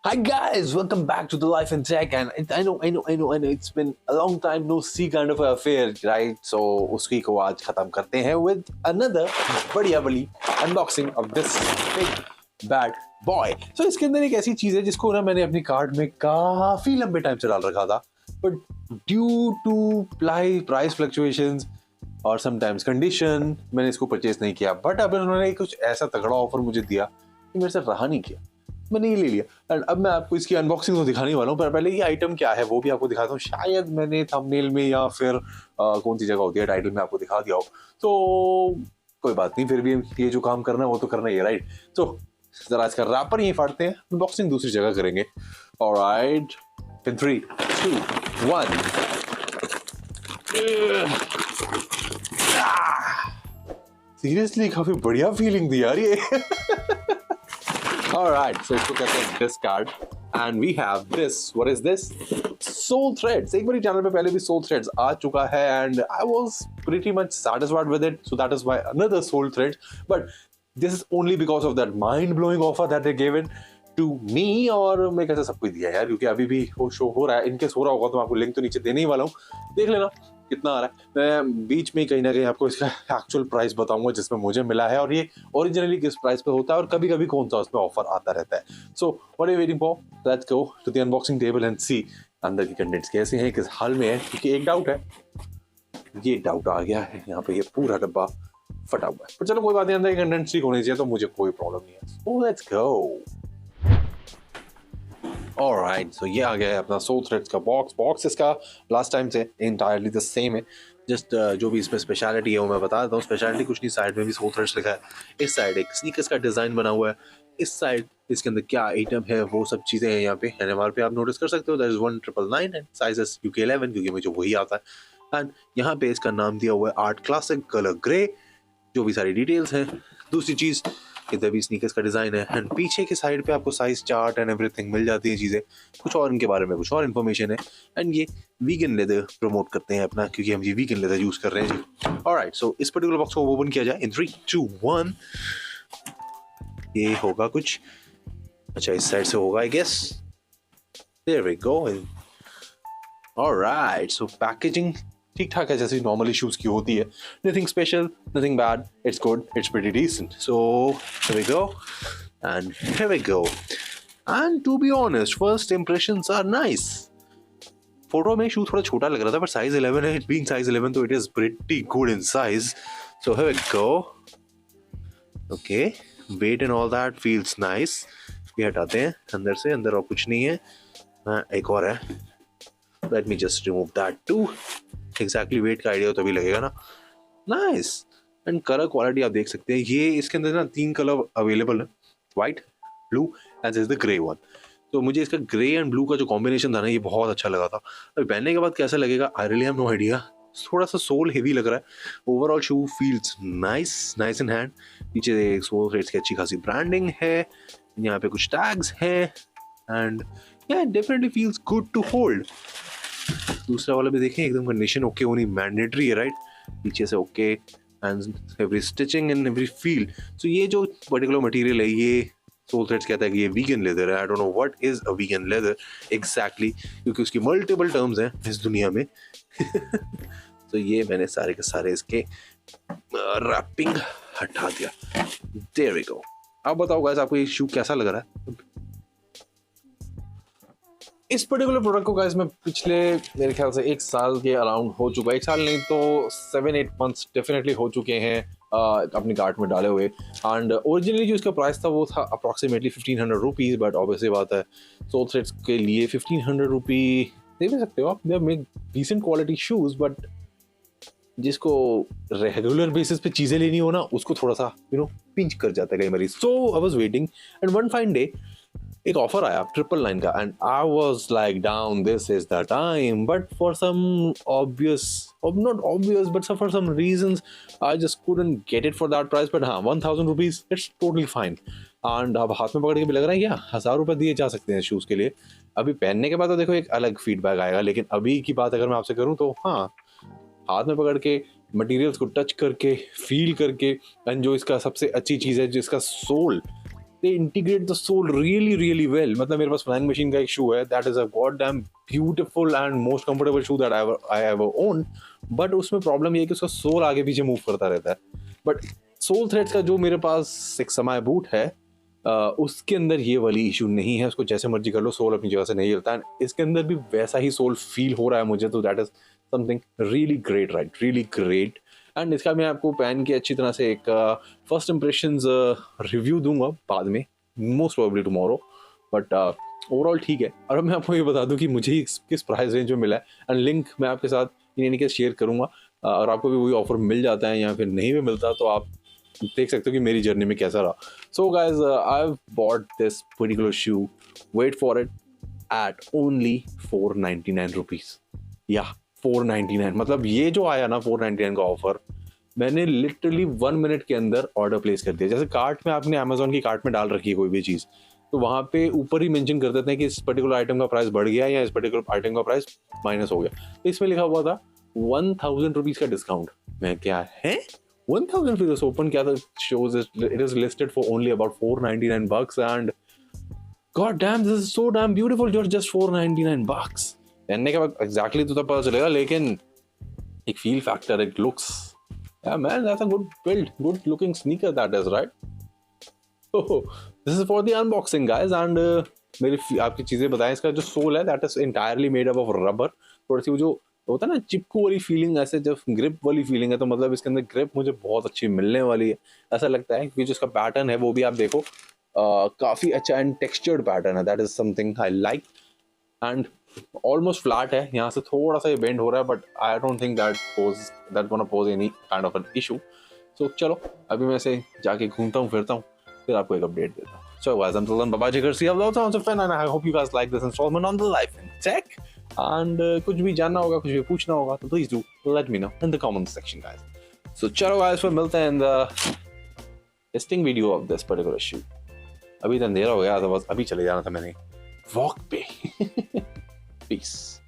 Hi guys, welcome back to the Life in Tech, and I know, it's been a long time no see kind of affair, right? So उसी को आज खत्म करते हैं with another बढ़िया वाली unboxing of this big bad boy. So इसके अंदर एक ऐसी चीज है जिसको ना मैंने अपनी कार्ट में काफी लंबे टाइम से डाल रखा था, but due to price fluctuations और समटाइम्स कंडीशन मैंने इसको परचेज नहीं किया. बट अब उन्होंने कुछ ऐसा तगड़ा ऑफर मुझे दिया कि मेरे से रहा नहीं किया, मैंने ये ले लिया. एंड अब मैं आपको इसकी अनबॉक्सिंग तो दिखाने वाला हूँ, पर पहले ये आइटम क्या है वो भी आपको दिखाता हूँ. शायद मैंने थंबनेल में या फिर कौन सी जगह होती है टाइटल में आपको दिखा दिया हो, तो कोई बात नहीं, फिर भी ये जो काम करना है वो तो करना ही है, राइट? तो जरा इसका रैपर यहीं फाड़ते हैं, अनबॉक्सिंग दूसरी जगह करेंगे. ऑलराइट, इन 3, 2, 1. सीरियसली काफी बढ़िया फीलिंग दी यार ये. Alright, so इसको कहते हैं discard, and we have this. What is this? Soul Threads. एक बारी चैनल पे पहले भी Soul Threads आ चुका है, and I was pretty much satisfied with it. So that is why another Soul Threads. But this is only because of that mind-blowing offer that they gave it to me. और मैं कैसे सब कुछ दिया यार, क्योंकि अभी भी वो शो हो रहा है. इनकेस हो रहा होगा तो मैं आपको लिंक तो नीचे देने ही वाला हूँ, देख लेना कितना आ रहा है. मैं बीच में कहीं ना कहीं आपको इसका एक्चुअल प्राइस बताऊंगा जिसमें मुझे मिला है, और ये ओरिजिनली किस प्राइस पे होता है और कभी कभी कौन सा उसमें ऑफर आता रहता है. So what are you waiting for? Let's go to the unboxing table and see अंदर की कंटेंट्स कैसे हैं, किस हाल में है. क्योंकि एक डाउट है, ये डाउट आ गया है, यहाँ पे ये पूरा डब्बा फटा हुआ है. पर चलो कोई बात नहीं, अंदर की कंटेंट्स ठीक होनी चाहिए, तो मुझे कोई प्रॉब्लम नहीं है. So let's go. Alright, so ये आ गया है अपना Soul Threads का बॉक्स इसका लास्ट टाइम से इंटायरली द सेम है. जस्ट जो भी इसमें स्पेशलिटी है वो मैं बता देता हूँ. स्पेशलिटी कुछ नहीं, साइड में भी Soul Threads लिखा है. इस साइड एक स्नीकर्स का डिजाइन बना हुआ है, इस साइड इसके अंदर क्या आइटम है वो सब चीजें हैं. यहाँ पे एनएमआर पे आप नोटिस कर सकते हो, that is 1999 and size is UK 11, क्योंकि मुझे वही आता है. एंड यहाँ पे इसका नाम दिया हुआ है आर्ट क्लासिक कलर ग्रे, जो भी सारी डिटेल्स हैं. दूसरी चीज, इधर भी स्नीकर्स का डिजाइन है, एंड पीछे की साइड पे आपको साइज चार्ट एंड एवरीथिंग मिल जाती है चीजें. कुछ और इनके बारे में कुछ और इन्फॉर्मेशन है, एंड ये वीगन लेदर प्रमोट करते हैं अपना, क्योंकि हम ये वीगन लेदर यूज कर रहे हैं जी. ऑलराइट, सो इस पर्टिकुलर बॉक्स को ओपन किया जाए इन 3, 2, 1. ये होगा कुछ अच्छा, इस साइड से होगा I guess. There we go. Alright, so packaging ठीक ठाक है जैसे नॉर्मल इश्यूज की होती है. Nothing special, nothing bad, it's good, it's pretty decent. So here we go and here we go. And to be honest, first impressions are nice. Photo में shoe थोड़ा छोटा लग रहा था, पर साइज 11 है. इट बीइंग साइज 11 तो it is pretty good in size. So here we go. Okay, weight and all that feels nice. ये हटाते हैं अंदर से, अंदर और कुछ नहीं है. एक और है, let me just remove that too. Exactly weight का आइडिया तभी लगेगा ना. नाइस. एंड कलर क्वालिटी आप देख सकते हैं, ये इसके अंदर ना 3 कलर अवेलेबल है, white, blue and this is the grey one. तो मुझे इसका ग्रे एंड ब्लू का जो कॉम्बिनेशन था ना, ये बहुत अच्छा लगा था. अभी पहनने के बाद कैसा लगेगा, I really have no idea. थोड़ा सा सोल हेवी लग रहा है. Overall shoe feels nice in hand. पीछे Soul Threads की अच्छी खासी ब्रांडिंग है, यहाँ पे कुछ टैग्स हैं, and yeah, definitely feels good to hold. दूसरा वाला भी देखें, एकदम कंडीशन ओके होनी मैंडेटरी है, राइट? पीछे से okay, and every stitching and every feel. So ये जो पर्टिकुलर मटेरियल है, ये Soul Threads कहता है कि ये वीगन लेदर है. I don't know what is a vegan leather exactly, क्योंकि उसकी मल्टीपल टर्म्स हैं इस दुनिया में. तो ये मैंने सारे के सारे इसके रैपिंग हटा दिया. There we go. अब बताओ गाइस, आपको ये शू कैसा लग रहा है? इस पर्टिकुलर प्रोडक्ट को गाइस मैं पिछले मेरे ख्याल से 1 साल के अराउंड हो चुका है. 1 साल नहीं तो 7-8 मंथ्स डेफिनेटली हो चुके हैं अपनी कार्ट में डाले हुए. एंड ओरिजिनली जो इसका प्राइस था वो था अप्रॉक्सीमेटली 1500 रुपीज़. बट ऑब्वियसली बात है, Soul Threads के लिए 1500 रुपी दे भी सकते हो आप. They make decent quality shoes, but जिसको रेगुलर बेसिस पे चीज़ें लेनी हो ना, उसको थोड़ा सा पिंच कर जाता है कई बार. So I was waiting, and one fine day एक ऑफर आया 999 का, and I was like down, this is the time. But for some not obvious, but for some reasons I just couldn't get it for that price. But हाँ, 1000 rupees it's totally fine. And अब हाथ में पकड़ के भी लग रहा है क्या 1000 रुपये दिए जा सकते हैं शूज़ के लिए. अभी पहनने के बाद तो देखो एक अलग फीडबैक आएगा, लेकिन अभी की बात अगर मैं आपसे करूँ तो हाँ, हाथ में पकड़ के मटेरियल्स को टच करके फील करके, एंड जो इसका सबसे अच्छी चीज़ है, जिसका soul they integrate the sole really really well. मतलब मेरे पास फ्लाइंग मशीन का एक शू है, that is a goddamn beautiful and most comfortable shoe that I ever owned, but उसमें प्रॉब्लम ये है कि उसका सोल आगे पीछे मूव करता रहता है. बट सोल थ्रेड्स का जो मेरे पास एक समय बूट है उसके अंदर ये वाली इशू नहीं है. उसको जैसे मर्जी कर लो, सोल अपनी जगह से नहीं हिलता है. इसके अंदर भी वैसा ही सोल फील हो रहा है मुझे, तो that is something really great, right, really great. And इसका मैं आपको पहन के अच्छी तरह से एक फर्स्ट इम्प्रेशंस रिव्यू दूंगा बाद में, most probably tomorrow. But overall ठीक है. और अब मैं आपको ये बता दूं कि मुझे किस प्राइस रेंज में मिला है, एंड लिंक मैं आपके साथ इन एनी केस शेयर करूंगा. और आपको भी वही ऑफर मिल जाता है या फिर नहीं भी मिलता, तो आप देख सकते हो कि मेरी जर्नी में कैसा रहा. So guys, I have bought this particular shoe, wait for it, at only 499 rupees. या 499, मतलब ये जो आया ना 499 का ऑफर, मैंने लिटरली 1 मिनट के अंदर ऑर्डर प्लेस कर दिया. जैसे कार्ट में आपने अमेजोन की कार्ट में डाल रखी है कोई भी चीज़, तो वहाँ पे ऊपर ही मेंशन कर देते हैं कि इस पर्टिकुलर आइटम का प्राइस बढ़ गया या इस पर्टिकुलर आइटम का प्राइस माइनस हो गया. तो इसमें लिखा हुआ था 1000 रुपीज का डिस्काउंट. मैं क्या है 1000 रुपीज ओपन किया था, shows it is listed for only about 499 bucks, and god damn, this is so damn beautiful. You're just 499 bucks. पहनने के बाद एग्जैक्टली तो तब पता चलेगा, लेकिन एक फील फैक्टर, एक looks, yeah man, that's a good build, good looking sneaker that is, right? So this is for the unboxing guys, and मेरी आपकी चीजें बताएं. इसका जो सोल है that is entirely made up of rubber. थोड़ी सी वो जो होता है ना चिपकू वाली फीलिंग, ऐसे जब ग्रिप वाली फीलिंग है, तो मतलब इसके अंदर ग्रिप मुझे बहुत अच्छी मिलने वाली है ऐसा लगता है, क्योंकि जो इसका पैटर्न है वो भी आप देखो काफी अच्छा एंड टेक्सचर्ड पैटर्न है. That is something I like. And almost flat है, यहाँ से थोड़ा सा ये बेंड हो रहा है, but I don't think that gonna pose any kind of an issue. So चलो अभी मैं से जाके घूमता हूँ फिरता हूँ, फिर आपको एक अपडेट देता हूँ. So guys, I'm Tildan Babaji Garcia of Loud Sounds of Fun, and I hope you guys like this installment on the Life in Tech. And कुछ भी जानना होगा, कुछ भी पूछना होगा, तो please do let me know in the comment section guys. So चलो guys, फिर मिलते हैं in the testing video of this particular shoe. अभी तो अंधेरा हो गया था, बस अभी चले जाना था मैंने वॉक पे. Peace.